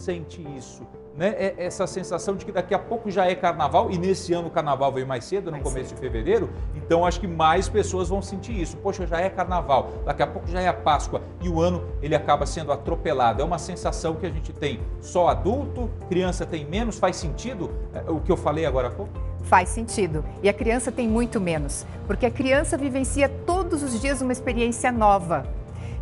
sente isso, né? Essa sensação de que daqui a pouco já é carnaval, e nesse ano o carnaval veio mais cedo, no começo de fevereiro, então acho que mais pessoas vão sentir isso. Poxa, já é carnaval, daqui a pouco já é a Páscoa, e o ano ele acaba sendo atropelado. É uma sensação que a gente tem só adulto, criança tem menos. Faz sentido o que eu falei agora há pouco? Faz sentido. E a criança tem muito menos, porque a criança vivencia todos os dias uma experiência nova.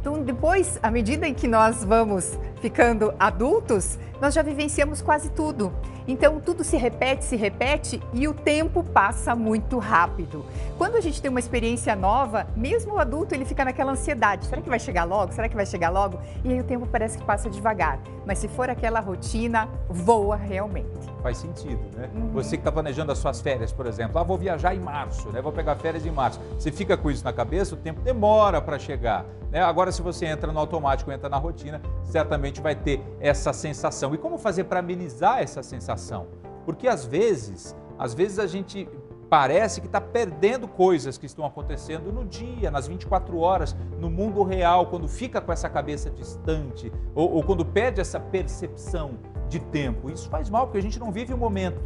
Então, depois, à medida em que nós vamos ficando adultos, nós já vivenciamos quase tudo. Então, tudo se repete e o tempo passa muito rápido. Quando a gente tem uma experiência nova, mesmo o adulto, ele fica naquela ansiedade. Será que vai chegar logo? Será que vai chegar logo? E aí o tempo parece que passa devagar. Mas se for aquela rotina, voa realmente. Faz sentido, né? Você que está planejando as suas férias, por exemplo, vou viajar em março, né? Vou pegar férias em março. Você fica com isso na cabeça, o tempo demora para chegar, né? Agora, se você entra no automático, entra na rotina, certamente vai ter essa sensação. E como fazer para amenizar essa sensação? Porque às vezes a gente parece que está perdendo coisas que estão acontecendo no dia, nas 24 horas, no mundo real, quando fica com essa cabeça distante ou quando perde essa percepção de tempo. Isso faz mal, porque a gente não vive o momento.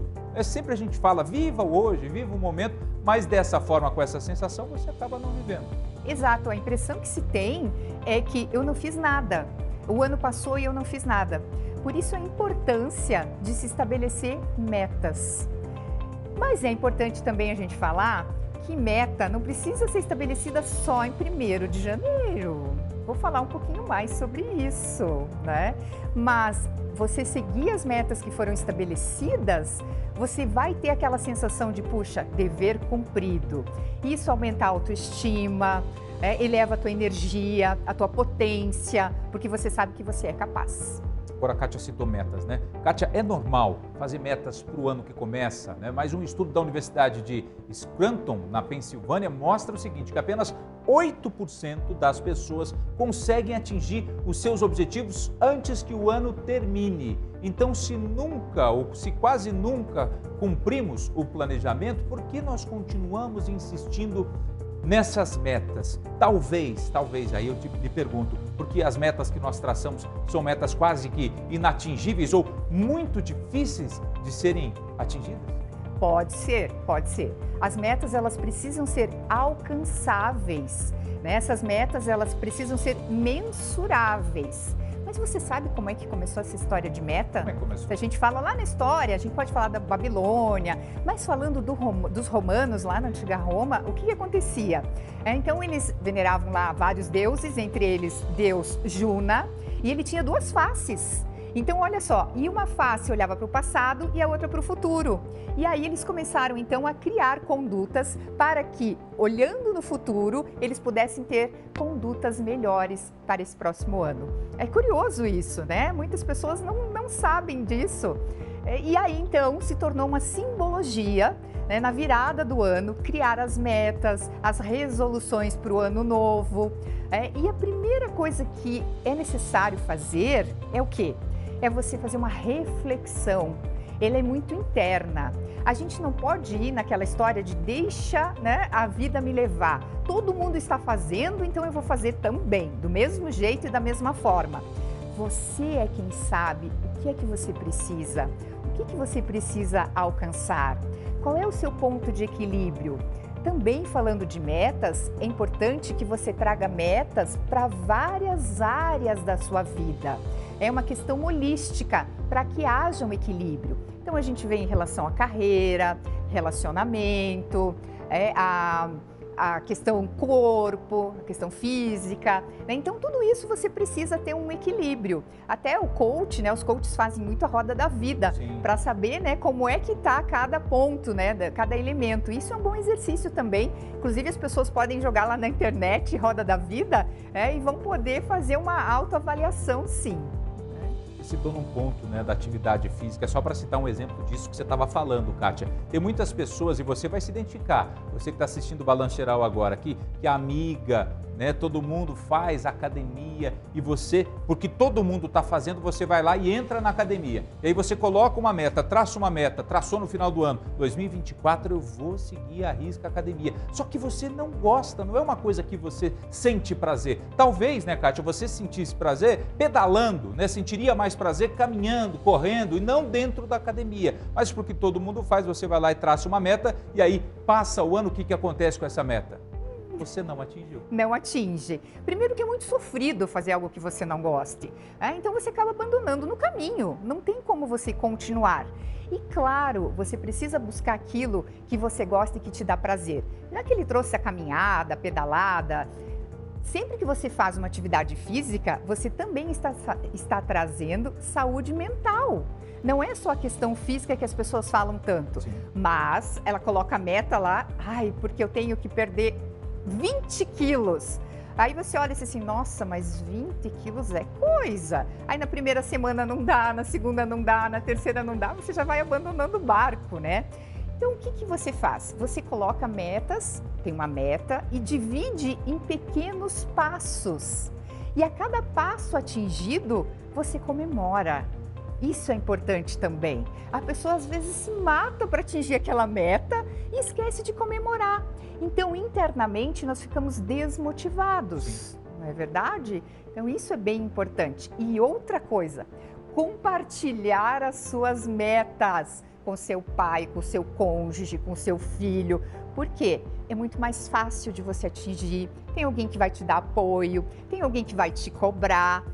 Sempre a gente fala, viva o hoje, viva o momento, mas dessa forma, com essa sensação, você acaba não vivendo. Exato, a impressão que se tem é que eu não fiz nada. O ano passou e eu não fiz nada. Por isso a importância de se estabelecer metas. Mas é importante também a gente falar que meta não precisa ser estabelecida só em 1º de janeiro. Vou falar um pouquinho mais sobre isso, né? Mas você seguir as metas que foram estabelecidas, você vai ter aquela sensação de, puxa, dever cumprido. Isso aumenta a autoestima, eleva a tua energia, a tua potência, porque você sabe que você é capaz. Agora a Kátia citou metas, né? Kátia, é normal fazer metas para o ano que começa, né? Mas um estudo da Universidade de Scranton, na Pensilvânia, mostra o seguinte, que apenas 8% das pessoas conseguem atingir os seus objetivos antes que o ano termine. Então, se nunca ou se quase nunca cumprimos o planejamento, por que nós continuamos insistindo nessas metas? Talvez, aí eu lhe pergunto, porque as metas que nós traçamos são metas quase que inatingíveis ou muito difíceis de serem atingidas? Pode ser, pode ser. As metas, elas precisam ser alcançáveis, né? Essas metas, elas precisam ser mensuráveis. Mas você sabe como é que começou essa história de meta? Como é que começou? Se a gente fala lá na história, a gente pode falar da Babilônia, mas falando dos romanos lá na antiga Roma, o que acontecia? Então eles veneravam lá vários deuses, entre eles Deus Juna, e ele tinha 2 faces. Então, olha só, e uma face olhava para o passado e a outra para o futuro. E aí eles começaram então a criar condutas para que, olhando no futuro, eles pudessem ter condutas melhores para esse próximo ano. É curioso isso, né? Muitas pessoas não sabem disso. E aí então se tornou uma simbologia, né, na virada do ano, criar as metas, as resoluções para o ano novo. E a primeira coisa que é necessário fazer é o quê? É você fazer uma reflexão. Ela é muito interna. A gente não pode ir naquela história de deixa, né, a vida me levar. Todo mundo está fazendo, então eu vou fazer também, do mesmo jeito e da mesma forma. Você é quem sabe o que é que você precisa, o que você precisa alcançar, qual é o seu ponto de equilíbrio. Também falando de metas, é importante que você traga metas para várias áreas da sua vida. É uma questão holística para que haja um equilíbrio. Então a gente vê em relação à carreira, relacionamento, a questão corpo, a questão física, né? Então tudo isso você precisa ter um equilíbrio. Até o coach, né? Os coaches fazem muito a roda da vida para saber, né, como é que está cada ponto, né, cada elemento. Isso é um bom exercício também. Inclusive as pessoas podem jogar lá na internet, roda da vida, e vão poder fazer uma autoavaliação, sim. Citou num ponto, né, da atividade física, só para citar um exemplo disso que você estava falando, Kátia. Tem muitas pessoas, e você vai se identificar, você que está assistindo o Balanço Geral agora aqui, que a amiga, né, todo mundo faz academia e você, porque todo mundo está fazendo, você vai lá e entra na academia. E aí você coloca uma meta, traça uma meta, traçou no final do ano, 2024 eu vou seguir à risca a academia. Só que você não gosta, não é uma coisa que você sente prazer. Talvez, né, Kátia, você sentisse prazer pedalando, né? Sentiria mais prazer caminhando, correndo e não dentro da academia. Mas porque todo mundo faz, você vai lá e traça uma meta e aí passa o ano, o que acontece com essa meta? Você não atingiu. Não atinge. Primeiro que é muito sofrido fazer algo que você não goste. Então você acaba abandonando no caminho. Não tem como você continuar. E claro, você precisa buscar aquilo que você gosta e que te dá prazer. Já que ele trouxe a caminhada, a pedalada, sempre que você faz uma atividade física, você também está trazendo saúde mental. Não é só a questão física que as pessoas falam tanto, Sim. mas ela coloca a meta lá, porque eu tenho que perder 20 quilos. Aí você olha e diz assim, nossa, mas 20 quilos é coisa. Aí na primeira semana não dá, na segunda não dá, na terceira não dá, você já vai abandonando o barco, né? Então o que você faz? Você coloca metas, tem uma meta e divide em pequenos passos. E a cada passo atingido, você comemora. Isso é importante também. A pessoa às vezes se mata para atingir aquela meta e esquece de comemorar. Então, internamente, nós ficamos desmotivados, Sim. não é verdade? Então, isso é bem importante. E outra coisa, compartilhar as suas metas com seu pai, com seu cônjuge, com seu filho. Por quê? É muito mais fácil de você atingir. Tem alguém que vai te dar apoio, tem alguém que vai te cobrar.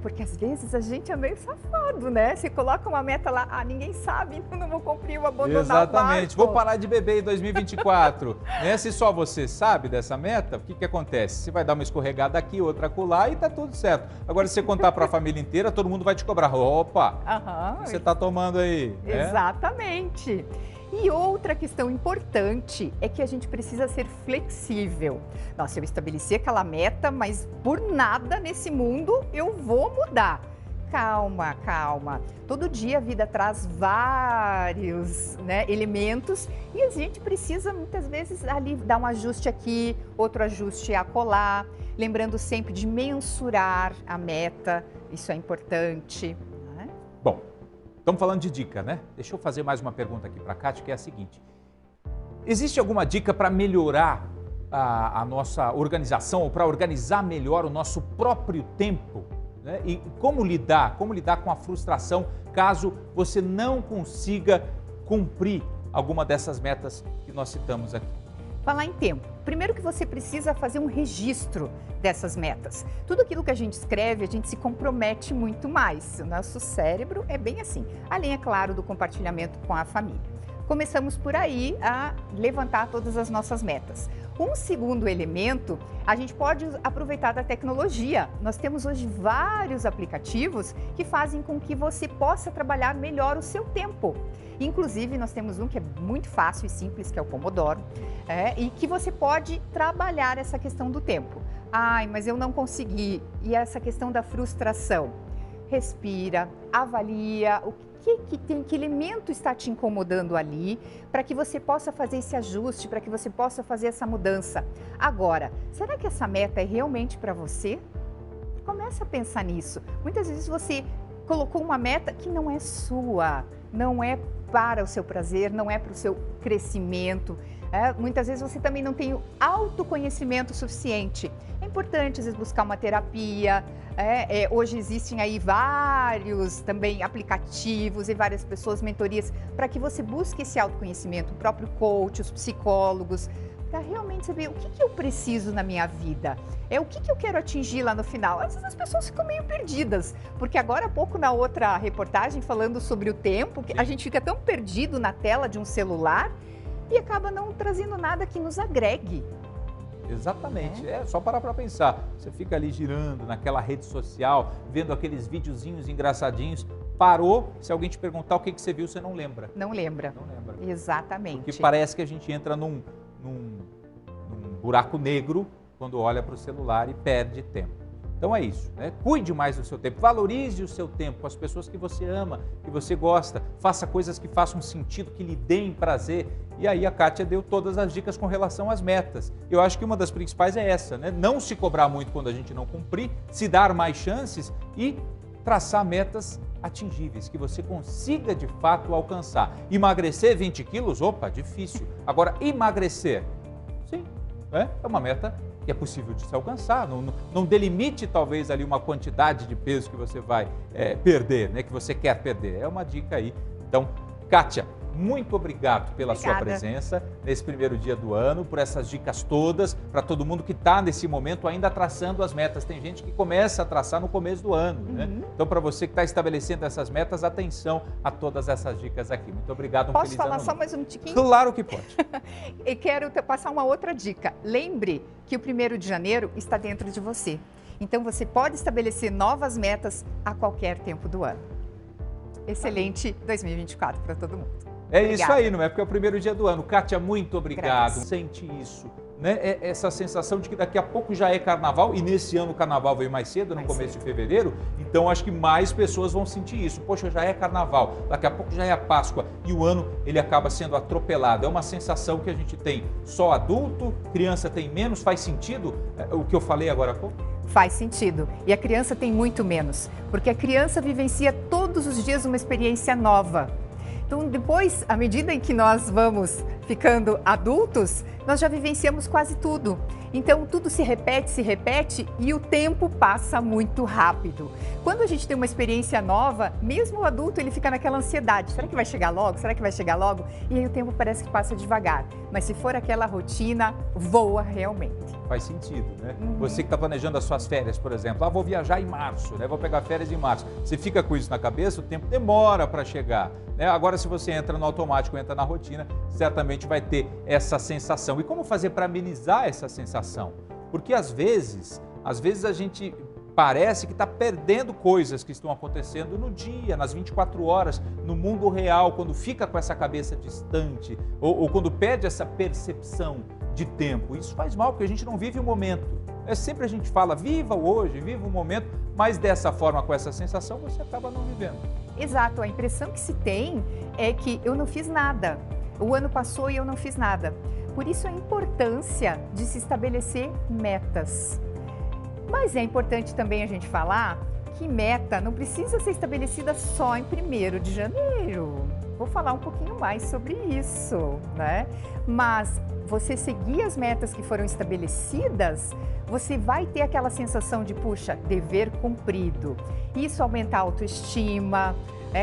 Porque às vezes a gente é meio safado, né? Você coloca uma meta lá, ninguém sabe, então não vou cumprir, eu vou abandonar Exatamente, o barco. vou parar de beber em 2024. Se só você sabe dessa meta, o que acontece? Você vai dar uma escorregada aqui, outra acolá e tá tudo certo. Agora, se você contar para a família inteira, todo mundo vai te cobrar. Opa, o que você tá tomando aí? Exatamente. E outra questão importante é que a gente precisa ser flexível. Nossa, eu estabeleci aquela meta, mas por nada nesse mundo eu vou mudar. Calma, calma. Todo dia a vida traz vários, elementos e a gente precisa muitas vezes ali dar um ajuste aqui, outro ajuste acolá. Lembrando sempre de mensurar a meta, isso é importante. Bom, estamos falando de dica, né? Deixa eu fazer mais uma pergunta aqui para a Kátia, que é a seguinte. Existe alguma dica para melhorar a nossa organização ou para organizar melhor o nosso próprio tempo? Né? E como lidar com a frustração caso você não consiga cumprir alguma dessas metas que nós citamos aqui? Falar em tempo. Primeiro que você precisa fazer um registro dessas metas. Tudo aquilo que a gente escreve, a gente se compromete muito mais. O nosso cérebro é bem assim. Além, é claro, do compartilhamento com a família. Começamos por aí a levantar todas as nossas metas. Um segundo elemento, a gente pode aproveitar da tecnologia. Nós temos hoje vários aplicativos que fazem com que você possa trabalhar melhor o seu tempo. Inclusive, nós temos um que é muito fácil e simples, que é o Pomodoro, e que você pode trabalhar essa questão do tempo. Mas eu não consegui. E essa questão da frustração? Respira, avalia o que elemento está te incomodando ali, para que você possa fazer esse ajuste, para que você possa fazer essa mudança. Agora, será que essa meta é realmente para você? Começa a pensar nisso. Muitas vezes você colocou uma meta que não é sua, não é para o seu prazer, não é para o seu crescimento. Muitas vezes você também não tem o autoconhecimento suficiente. É importante, às vezes, buscar uma terapia. Hoje existem aí vários também aplicativos e várias pessoas, mentorias, para que você busque esse autoconhecimento, o próprio coach, os psicólogos, para realmente saber o que eu preciso na minha vida, o que eu quero atingir lá no final. Às vezes as pessoas ficam meio perdidas, porque agora há pouco na outra reportagem falando sobre o tempo, a gente fica tão perdido na tela de um celular e acaba não trazendo nada que nos agregue. Exatamente, só parar para pensar. Você fica ali girando naquela rede social, vendo aqueles videozinhos engraçadinhos, parou, se alguém te perguntar o que você viu, você não lembra. Não lembra. Não lembra. Exatamente. Porque parece que a gente entra num buraco negro quando olha para o celular e perde tempo. Então é isso, né? Cuide mais do seu tempo, valorize o seu tempo com as pessoas que você ama, que você gosta, faça coisas que façam sentido, que lhe deem prazer. E aí a Kátia deu todas as dicas com relação às metas. Eu acho que uma das principais é essa, né? Não se cobrar muito quando a gente não cumprir, se dar mais chances e traçar metas atingíveis, que você consiga de fato alcançar. Emagrecer 20 quilos, opa, difícil. Agora, emagrecer, sim, é uma meta que é possível de se alcançar. Não delimite talvez ali uma quantidade de peso que você vai perder, né, que você quer perder. É uma dica aí. Então, Kátia, muito obrigado pela sua presença nesse primeiro dia do ano, por essas dicas todas, para todo mundo que está nesse momento ainda traçando as metas. Tem gente que começa a traçar no começo do ano, né? Então, para você que está estabelecendo essas metas, atenção a todas essas dicas aqui. Muito obrigado. Posso falar só mais um tiquinho? Claro que pode. E quero passar uma outra dica. Lembre que o 1º de janeiro está dentro de você. Então, você pode estabelecer novas metas a qualquer tempo do ano. Excelente 2024 para todo mundo. É isso aí, não é? Porque é o primeiro dia do ano. Kátia, muito obrigado. Graças. Sente isso, né? Essa sensação de que daqui a pouco já é carnaval, e nesse ano o carnaval veio mais cedo, no começo de fevereiro, então acho que mais pessoas vão sentir isso. Poxa, já é carnaval, daqui a pouco já é a Páscoa, e o ano ele acaba sendo atropelado. É uma sensação que a gente tem só adulto, criança tem menos. Faz sentido o que eu falei agora há pouco? Faz sentido. E a criança tem muito menos, porque a criança vivencia todos os dias uma experiência nova. Então, depois, à medida em que nós vamos ficando adultos, nós já vivenciamos quase tudo. Então, tudo se repete e o tempo passa muito rápido. Quando a gente tem uma experiência nova, mesmo o adulto, ele fica naquela ansiedade. Será que vai chegar logo? Será que vai chegar logo? E aí o tempo parece que passa devagar. Mas se for aquela rotina, voa realmente. Faz sentido, né? Você que está planejando as suas férias, por exemplo, vou viajar em março, né? Vou pegar férias em março. Você fica com isso na cabeça, o tempo demora para chegar, né? Agora, se você entra no automático, entra na rotina, certamente vai ter essa sensação. E como fazer para amenizar essa sensação? Porque às vezes a gente parece que está perdendo coisas que estão acontecendo no dia, nas 24 horas, no mundo real, quando fica com essa cabeça distante ou quando perde essa percepção de tempo. Isso faz mal, porque a gente não vive o momento. Sempre a gente fala, viva o hoje, viva o momento, mas dessa forma, com essa sensação, você acaba não vivendo. Exato, a impressão que se tem é que eu não fiz nada. O ano passou e eu não fiz nada. Por isso a importância de se estabelecer metas. Mas é importante também a gente falar que meta não precisa ser estabelecida só em 1º de janeiro. Vou falar um pouquinho mais sobre isso, né? Mas você seguir as metas que foram estabelecidas, você vai ter aquela sensação de, puxa, dever cumprido. Isso aumenta a autoestima,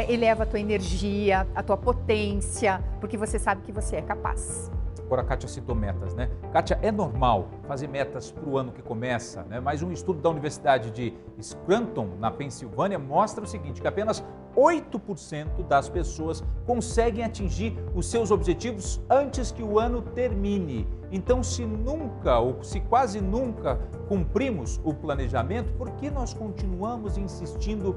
eleva a tua energia, a tua potência, porque você sabe que você é capaz. Agora a Kátia citou metas, né? Kátia, é normal fazer metas para o ano que começa, né? Mas um estudo da Universidade de Scranton, na Pensilvânia, mostra o seguinte, que apenas 8% das pessoas conseguem atingir os seus objetivos antes que o ano termine. Então, se nunca ou se quase nunca cumprimos o planejamento, por que nós continuamos insistindo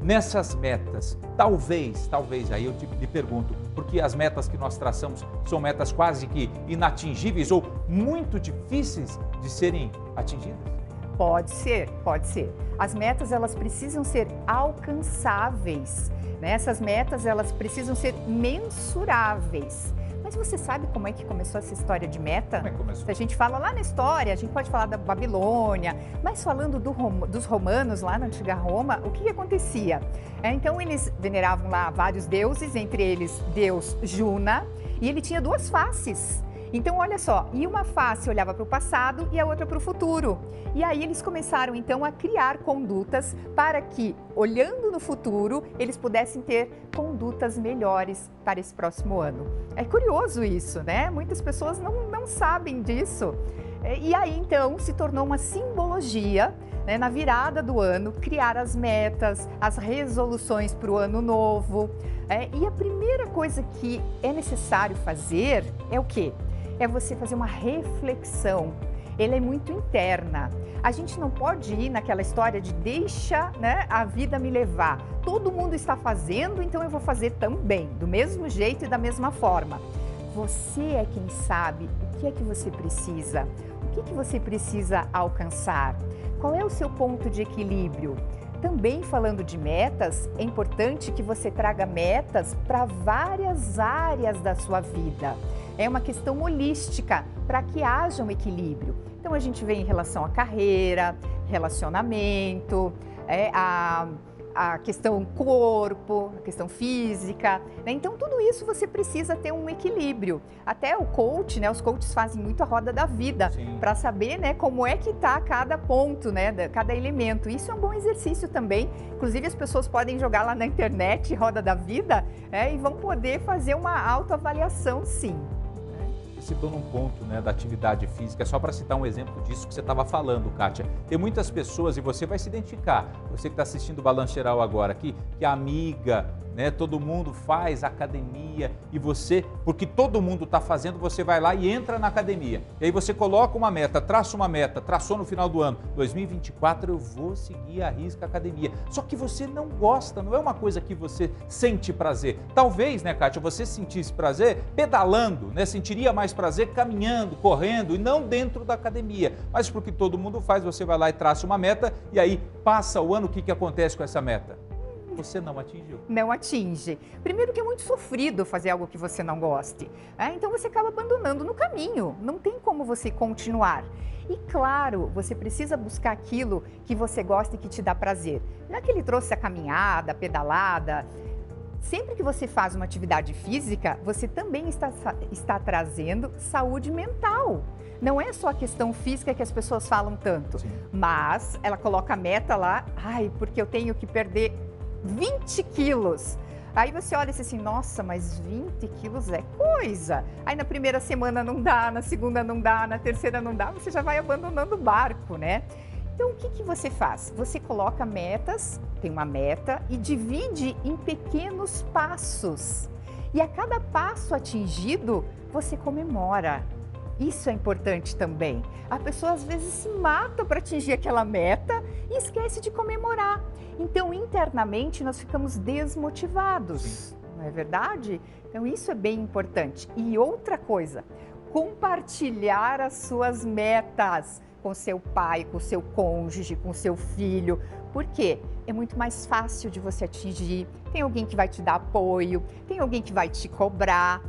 nessas metas? Talvez, aí eu lhe pergunto, porque as metas que nós traçamos são metas quase que inatingíveis ou muito difíceis de serem atingidas? Pode ser, pode ser. As metas, elas precisam ser alcançáveis, né? Essas metas, elas precisam ser mensuráveis. Mas você sabe como é que começou essa história de meta? Como é que começou? Se a gente fala lá na história, a gente pode falar da Babilônia, mas falando dos romanos lá na antiga Roma, o que acontecia? Então eles veneravam lá vários deuses, entre eles Deus Juna, e ele tinha 2 faces. Então, olha só, e uma face olhava para o passado e a outra para o futuro. E aí eles começaram então a criar condutas para que, olhando no futuro, eles pudessem ter condutas melhores para esse próximo ano. É curioso isso, né? Muitas pessoas não sabem disso. E aí então se tornou uma simbologia, né, na virada do ano, criar as metas, as resoluções para o ano novo. E a primeira coisa que é necessário fazer é o quê? É você fazer uma reflexão. Ela é muito interna. A gente não pode ir naquela história de deixa, né, a vida me levar. Todo mundo está fazendo, então eu vou fazer também, do mesmo jeito e da mesma forma. Você é quem sabe o que é que você precisa, o que você precisa alcançar. Qual é o seu ponto de equilíbrio? Também falando de metas, é importante que você traga metas para várias áreas da sua vida. É uma questão holística para que haja um equilíbrio. Então a gente vê em relação à carreira, relacionamento, a questão corpo, a questão física, né? Então tudo isso você precisa ter um equilíbrio. Até o coach, né? Os coaches fazem muito a roda da vida para saber, né, como é que está cada ponto, né, cada elemento. Isso é um bom exercício também. Inclusive as pessoas podem jogar lá na internet roda da vida, e vão poder fazer uma autoavaliação, sim. Citou num ponto, né, da atividade física, só para citar um exemplo disso que você estava falando, Kátia. Tem muitas pessoas, e você vai se identificar, você que está assistindo o Balanço Geral agora aqui, que a amiga, né, todo mundo faz academia e você, porque todo mundo está fazendo, você vai lá e entra na academia. E aí você coloca uma meta, traça uma meta, traçou no final do ano, 2024 eu vou seguir a risca academia. Só que você não gosta, não é uma coisa que você sente prazer. Talvez, né, Kátia, você sentisse prazer pedalando, né, sentiria mais prazer caminhando, correndo e não dentro da academia. Mas porque todo mundo faz, você vai lá e traça uma meta e aí passa o ano, o que acontece com essa meta? Você não atingiu. Não atinge. Primeiro que é muito sofrido fazer algo que você não goste. Então você acaba abandonando no caminho. Não tem como você continuar. E claro, você precisa buscar aquilo que você gosta e que te dá prazer. Já que ele trouxe a caminhada, a pedalada, sempre que você faz uma atividade física, você também está trazendo saúde mental. Não é só a questão física que as pessoas falam tanto, mas ela coloca a meta lá, porque eu tenho que perder 20 quilos. Aí você olha e diz assim, nossa, mas 20 quilos é coisa. Aí na primeira semana não dá, na segunda não dá, na terceira não dá, você já vai abandonando o barco, né? Então o que você faz? Você coloca metas, tem uma meta e divide em pequenos passos. E a cada passo atingido, você comemora. Isso é importante também. A pessoa às vezes se mata para atingir aquela meta e esquece de comemorar. Então, internamente, nós ficamos desmotivados, não é verdade? Então, isso é bem importante. E outra coisa, compartilhar as suas metas com seu pai, com seu cônjuge, com seu filho. Por quê? É muito mais fácil de você atingir. Tem alguém que vai te dar apoio, tem alguém que vai te cobrar.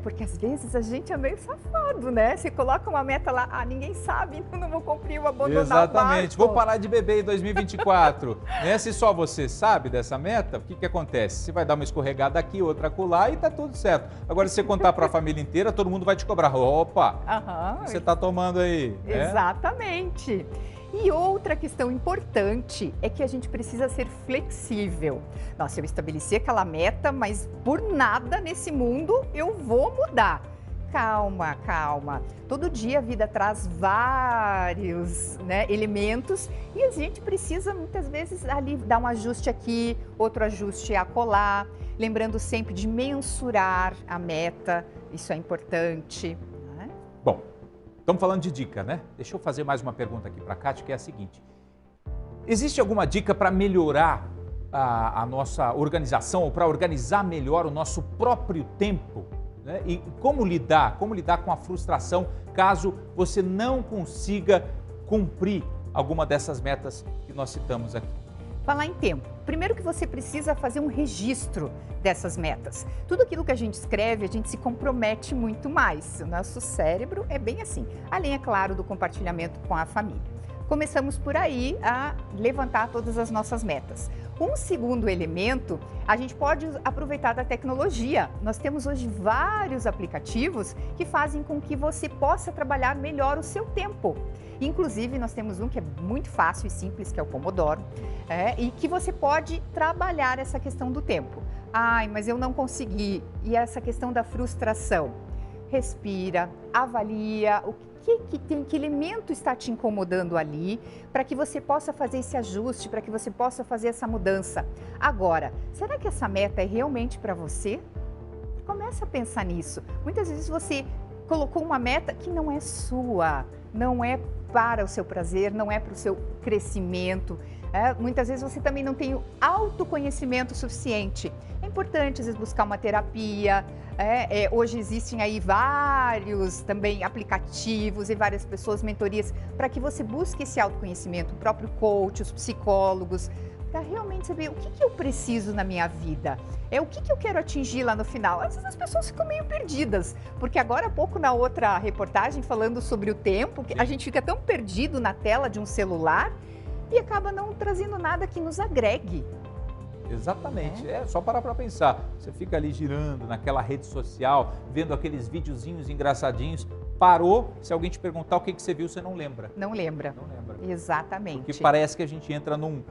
Porque às vezes a gente é meio safado, né? Você coloca uma meta lá, ninguém sabe, não vou cumprir, vou abandonar Exatamente, o barco. vou parar de beber em 2024. Né? Se só você sabe dessa meta, o que acontece? Você vai dar uma escorregada aqui, outra acolá e tá tudo certo. Agora, se você contar para a família inteira, todo mundo vai te cobrar. Opa, o que você tá tomando aí? Exatamente. E outra questão importante é que a gente precisa ser flexível. Nossa, eu estabeleci aquela meta, mas por nada nesse mundo eu vou mudar. Calma, calma. Todo dia a vida traz vários, elementos e a gente precisa muitas vezes ali dar um ajuste aqui, outro ajuste acolá. Lembrando sempre de mensurar a meta, isso é importante. Bom, estamos falando de dica, né? Deixa eu fazer mais uma pergunta aqui para a Kátia, que é a seguinte. Existe alguma dica para melhorar a nossa organização ou para organizar melhor o nosso próprio tempo? Né? E como lidar com a frustração caso você não consiga cumprir alguma dessas metas que nós citamos aqui? Falar em tempo. Primeiro que você precisa fazer um registro dessas metas. Tudo aquilo que a gente escreve, a gente se compromete muito mais. O nosso cérebro é bem assim. Além, é claro, do compartilhamento com a família. Começamos por aí a levantar todas as nossas metas. Um segundo elemento, a gente pode aproveitar da tecnologia. Nós temos hoje vários aplicativos que fazem com que você possa trabalhar melhor o seu tempo. Inclusive, nós temos um que é muito fácil e simples, que é o Pomodoro, e que você pode trabalhar essa questão do tempo. Mas eu não consegui. E essa questão da frustração. Respira, avalia o que elemento está te incomodando ali, para que você possa fazer esse ajuste, para que você possa fazer essa mudança. Agora, será que essa meta é realmente para você? Comece a pensar nisso. Muitas vezes você colocou uma meta que não é sua, não é para o seu prazer, não é para o seu crescimento. Muitas vezes você também não tem o autoconhecimento suficiente. É importante, às vezes, buscar uma terapia. Hoje existem aí vários também aplicativos e várias pessoas, mentorias, para que você busque esse autoconhecimento, o próprio coach, os psicólogos, para realmente saber o que eu preciso na minha vida, o que eu quero atingir lá no final. Às vezes as pessoas ficam meio perdidas, porque agora há pouco na outra reportagem falando sobre o tempo, que a gente fica tão perdido na tela de um celular e acaba não trazendo nada que nos agregue. Exatamente, só parar para pensar. Você fica ali girando naquela rede social, vendo aqueles videozinhos engraçadinhos, parou, se alguém te perguntar o que você viu, você não lembra. Não lembra. Não lembra. Exatamente. Porque parece que a gente entra num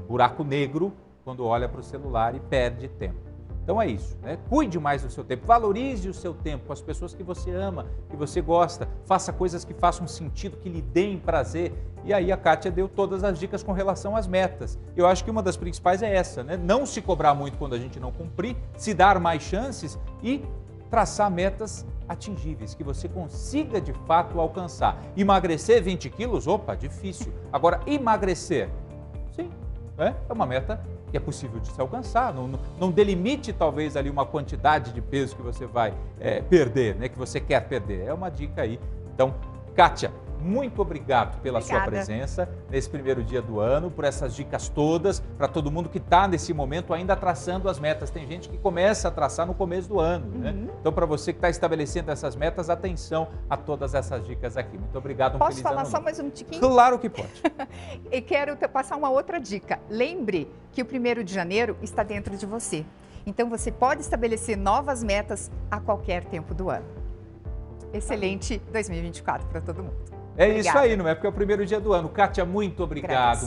buraco negro quando olha para o celular e perde tempo. Então é isso, né? Cuide mais do seu tempo, valorize o seu tempo com as pessoas que você ama, que você gosta, faça coisas que façam sentido, que lhe deem prazer. E aí a Kátia deu todas as dicas com relação às metas. Eu acho que uma das principais é essa, né? Não se cobrar muito quando a gente não cumprir, se dar mais chances e traçar metas atingíveis, que você consiga de fato alcançar. Emagrecer 20 quilos? Opa, difícil. Agora, emagrecer, sim, é uma meta que é possível de se alcançar. Não delimite talvez ali uma quantidade de peso que você vai perder, né? Que você quer perder. É uma dica aí. Então, Kátia, muito obrigado pela sua presença nesse primeiro dia do ano, por essas dicas todas, para todo mundo que está nesse momento ainda traçando as metas. Tem gente que começa a traçar no começo do ano, né? Então, para você que está estabelecendo essas metas, atenção a todas essas dicas aqui. Muito obrigado, Posso falar só mais um tiquinho? Claro que pode. E quero passar uma outra dica. Lembre que o 1º de janeiro está dentro de você. Então, você pode estabelecer novas metas a qualquer tempo do ano. Excelente 2024 para todo mundo. É isso aí, não é? Porque é o primeiro dia do ano. Kátia, muito obrigado.